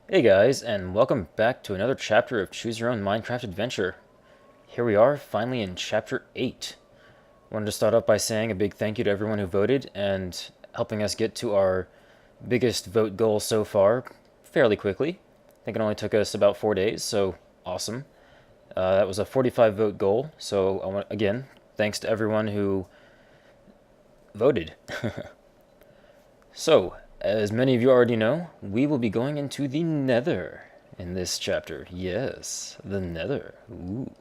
Hey guys, and welcome back to another chapter of Choose Your Own Minecraft Adventure. Here we are, finally in Chapter 8. Wanted to start off by saying a big thank you to everyone who voted and helping us get to our biggest vote goal so far fairly quickly. I think it only took us about 4 days, so awesome. That was a 45 vote goal, so again, thanks to everyone who voted. So, as many of you already know, we will be going into the Nether in this chapter. Yes, the Nether. Ooh.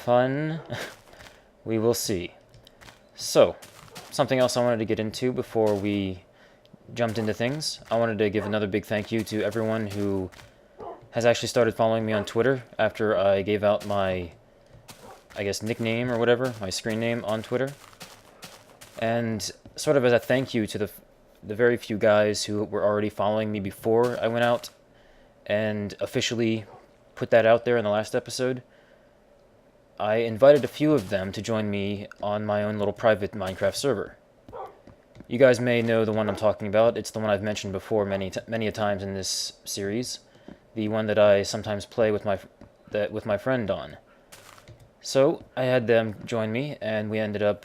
Fun. We will see. So, something else I wanted to get into before we jumped into things. I wanted to give another big thank you to everyone who has actually started following me on Twitter after I gave out my, I guess, nickname or whatever, my screen name on Twitter. And sort of as a thank you to the very few guys who were already following me before I went out and officially put that out there in the last episode, I invited a few of them to join me on my own little private Minecraft server. You guys may know the one I'm talking about. It's the one I've mentioned before many a times in this series. The one that I sometimes play with my friend on. So I had them join me, and we ended up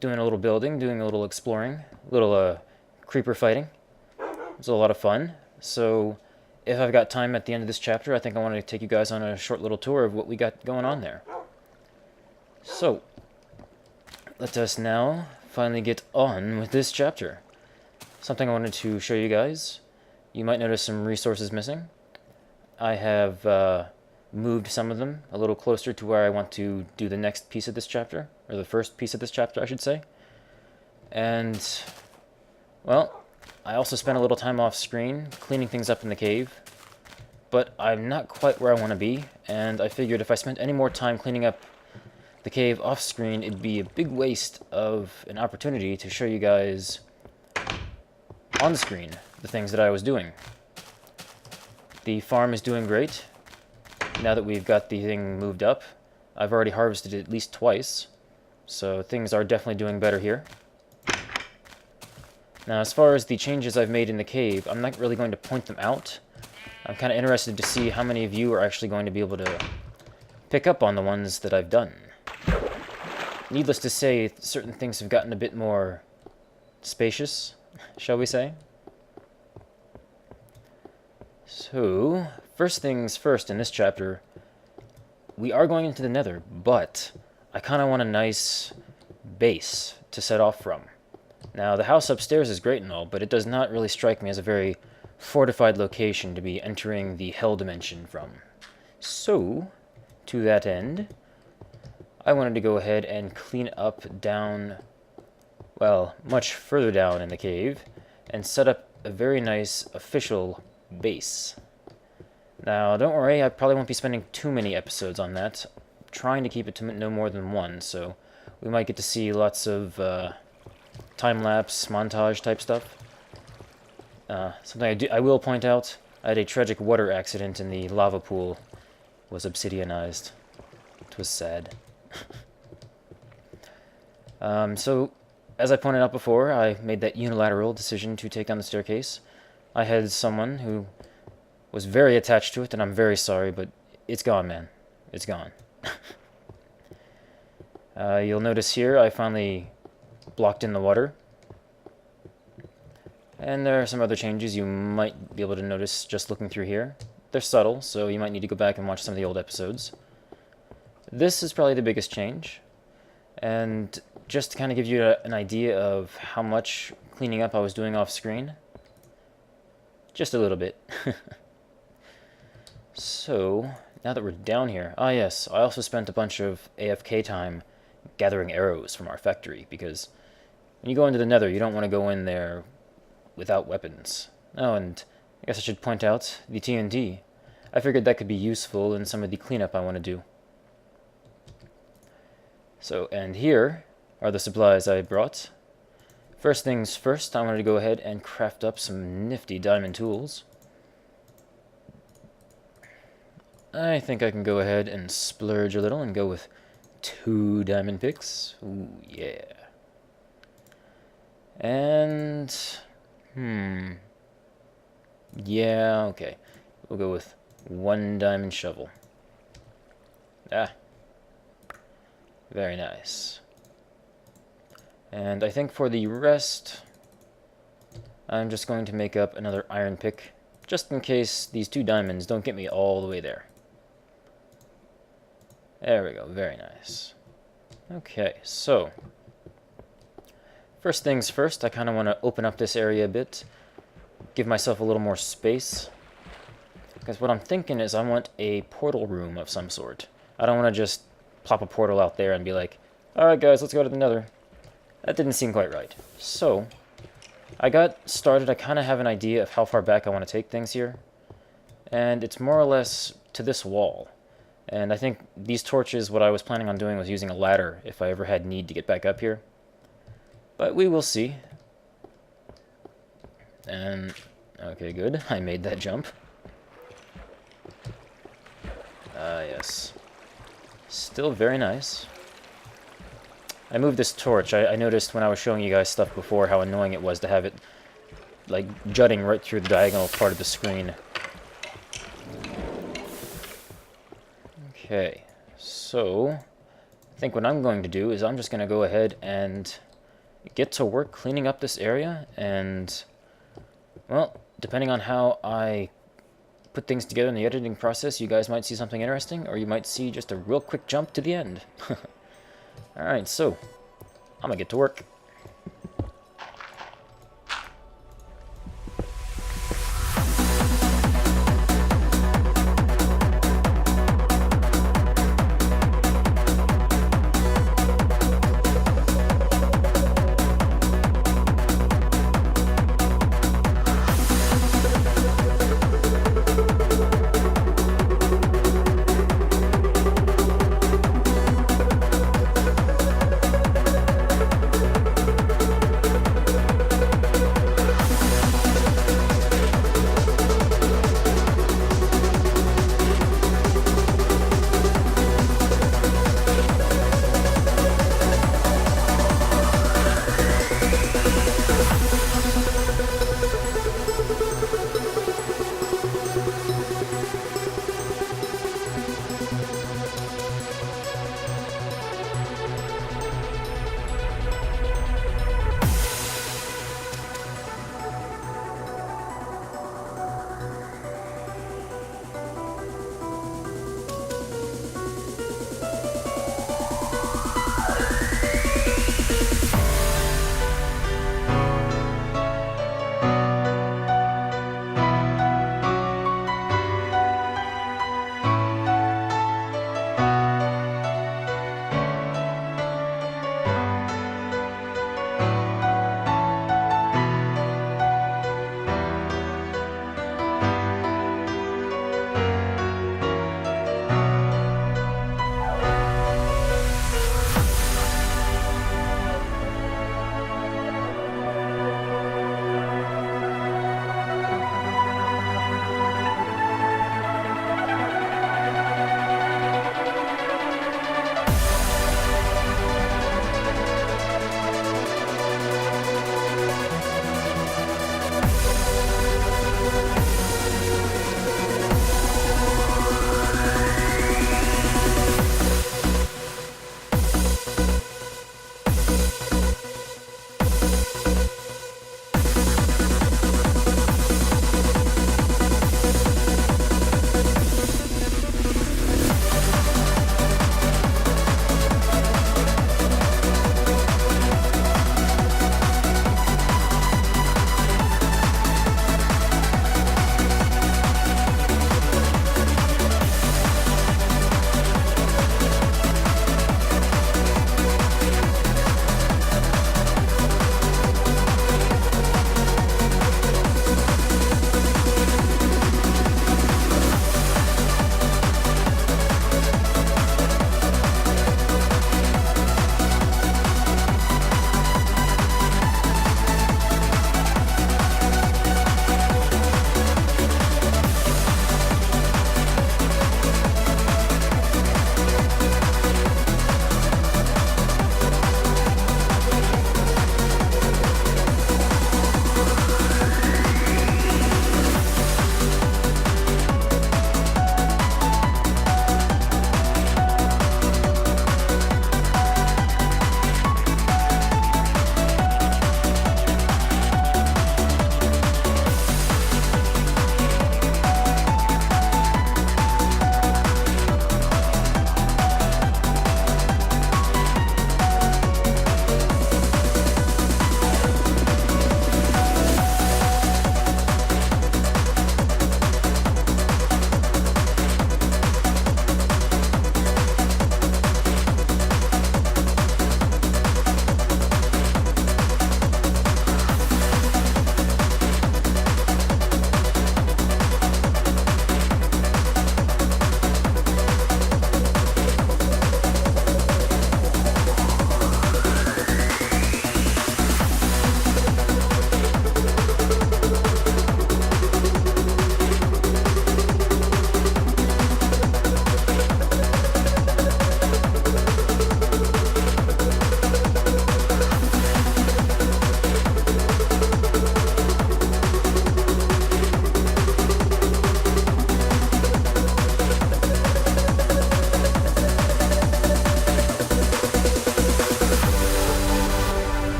doing a little building, doing a little exploring, a little creeper fighting. It was a lot of fun. So if I've got time at the end of this chapter, I think I want to take you guys on a short little tour of what we got going on there. So, let us now finally get on with this chapter. Something I wanted to show you guys. You might notice some resources missing. I have moved some of them a little closer to where I want to do the next piece of this chapter, or the first piece of this chapter, I should say. And, well, I also spent a little time off screen cleaning things up in the cave, but I'm not quite where I want to be, and I figured if I spent any more time cleaning up the cave off screen, it'd be a big waste of an opportunity to show you guys on the screen the things that I was doing. The farm is doing great. Now that we've got the thing moved up, I've already harvested it at least twice, so things are definitely doing better here. Now, as far as the changes I've made in the cave, I'm not really going to point them out. I'm kind of interested to see how many of you are actually going to be able to pick up on the ones that I've done. Needless to say, certain things have gotten a bit more spacious, shall we say. So, first things first in this chapter, we are going into the Nether, but I kind of want a nice base to set off from. Now, the house upstairs is great and all, but it does not really strike me as a very fortified location to be entering the Hell Dimension from. So, to that end, I wanted to go ahead and clean up down, well, much further down in the cave, and set up a very nice official base. Now, don't worry, I probably won't be spending too many episodes on that. I'm trying to keep it to no more than one, so we might get to see lots of time-lapse, montage type stuff. Something I will point out, I had a tragic water accident in the lava pool. Was obsidianized. It was sad. So, as I pointed out before, I made that unilateral decision to take down the staircase. I had someone who was very attached to it, and I'm very sorry, but it's gone, man. It's gone. You'll notice here I finally blocked in the water. And there are some other changes you might be able to notice just looking through here. They're subtle, so you might need to go back and watch some of the old episodes. This is probably the biggest change. And just to kind of give you an idea of how much cleaning up I was doing off screen. Just a little bit. So, now that we're down here... Ah yes, I also spent a bunch of AFK time gathering arrows from our factory, because when you go into the Nether, you don't want to go in there without weapons. Oh, and I guess I should point out the TNT. I figured that could be useful in some of the cleanup I want to do. So, and here are the supplies I brought. First things first, I wanted to go ahead and craft up some nifty diamond tools. I think I can go ahead and splurge a little and go with 2 diamond picks. Ooh, yeah. And Yeah, okay. We'll go with 1 diamond shovel. Ah. Very nice. And I think for the rest, I'm just going to make up another iron pick, just in case these 2 diamonds don't get me all the way there. There we go, very nice. Okay, so first things first, I kind of want to open up this area a bit, give myself a little more space, because what I'm thinking is I want a portal room of some sort. I don't want to just plop a portal out there and be like, alright guys, let's go to the Nether. That didn't seem quite right. So, I got started, I kind of have an idea of how far back I want to take things here, and it's more or less to this wall. And I think these torches, what I was planning on doing was using a ladder if I ever had need to get back up here. But we will see. And, okay, good. I made that jump. Yes. Still very nice. I moved this torch. I noticed when I was showing you guys stuff before how annoying it was to have it, like, jutting right through the diagonal part of the screen. Okay, so I think what I'm going to do is I'm just going to go ahead and get to work cleaning up this area, and, well, depending on how I put things together in the editing process, you guys might see something interesting, or you might see just a real quick jump to the end. Alright, so I'm gonna get to work.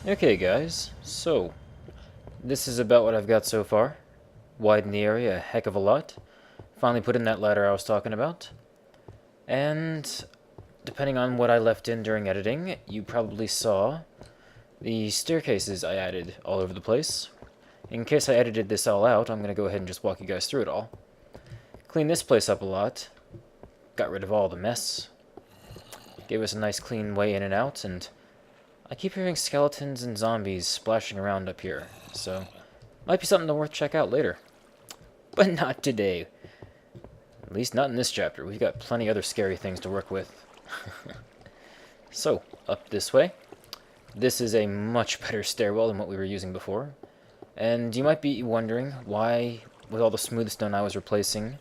Okay guys, so this is about what I've got so far. Widen the area a heck of a lot. Finally put in that ladder I was talking about. And depending on what I left in during editing, you probably saw the staircases I added all over the place. In case I edited this all out, I'm going to go ahead and just walk you guys through it all. Clean this place up a lot. Got rid of all the mess. Gave us a nice clean way in and out, and I keep hearing skeletons and zombies splashing around up here, so might be something to worth check out later. But not today. At least not in this chapter. We've got plenty other scary things to work with. So, up this way. This is a much better stairwell than what we were using before. And you might be wondering why, with all the smooth stone I was replacing,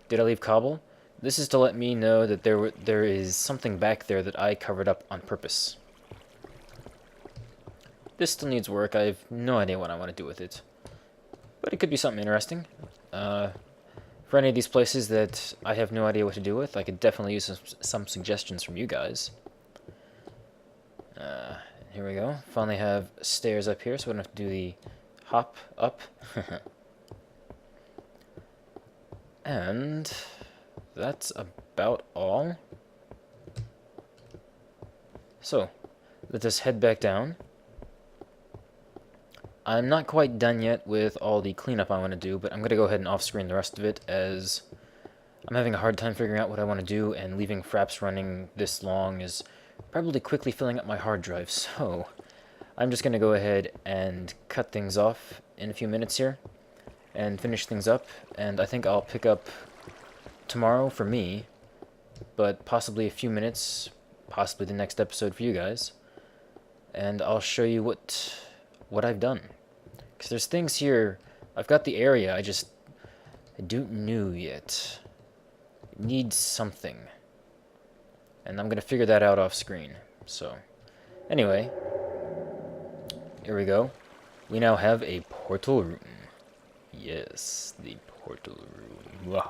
did I leave cobble? This is to let me know that there is something back there that I covered up on purpose. This still needs work. I have no idea what I want to do with it. But it could be something interesting. For any of these places that I have no idea what to do with, I could definitely use some suggestions from you guys. Here we go. Finally have stairs up here, so we don't have to do the hop up. And that's about all. So, let us head back down. I'm not quite done yet with all the cleanup I want to do, but I'm going to go ahead and off-screen the rest of it, as I'm having a hard time figuring out what I want to do, and leaving Fraps running this long is probably quickly filling up my hard drive, so I'm just going to go ahead and cut things off in a few minutes here, and finish things up, and I think I'll pick up tomorrow for me, but possibly a few minutes, possibly the next episode for you guys, and I'll show you what I've done. Because there's things here, I've got the area, I don't know yet. It needs something. And I'm going to figure that out off screen. So, anyway, here we go. We now have a portal room. Yes, the portal room.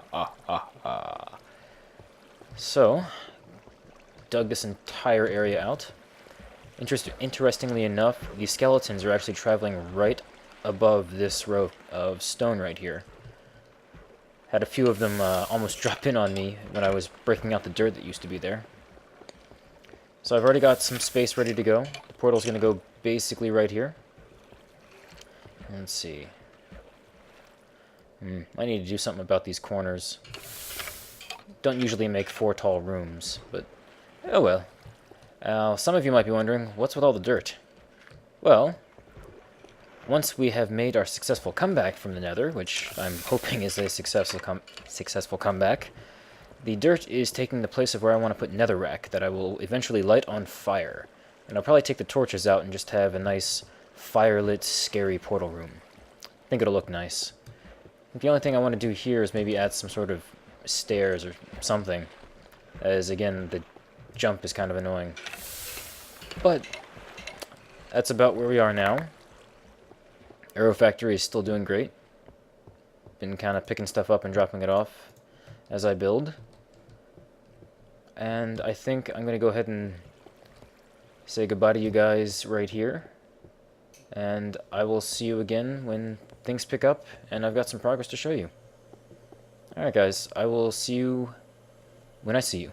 So, dug this entire area out. Interestingly enough, the skeletons are actually traveling right above this row of stone right here. Had a few of them almost drop in on me when I was breaking out the dirt that used to be there. So I've already got some space ready to go. The portal's going to go basically right here. Let's see. I need to do something about these corners. Don't usually make 4 tall rooms, but oh well. Some of you might be wondering, what's with all the dirt? Well, once we have made our successful comeback from the Nether, which I'm hoping is a successful comeback, the dirt is taking the place of where I want to put netherrack that I will eventually light on fire. And I'll probably take the torches out and just have a nice fire-lit, scary portal room. I think it'll look nice. The only thing I want to do here is maybe add some sort of stairs or something, as again, the jump is kind of annoying. But that's about where we are now. Arrow Factory is still doing great. Been kind of picking stuff up and dropping it off as I build. And I think I'm going to go ahead and say goodbye to you guys right here. And I will see you again when things pick up and I've got some progress to show you. Alright guys, I will see you when I see you.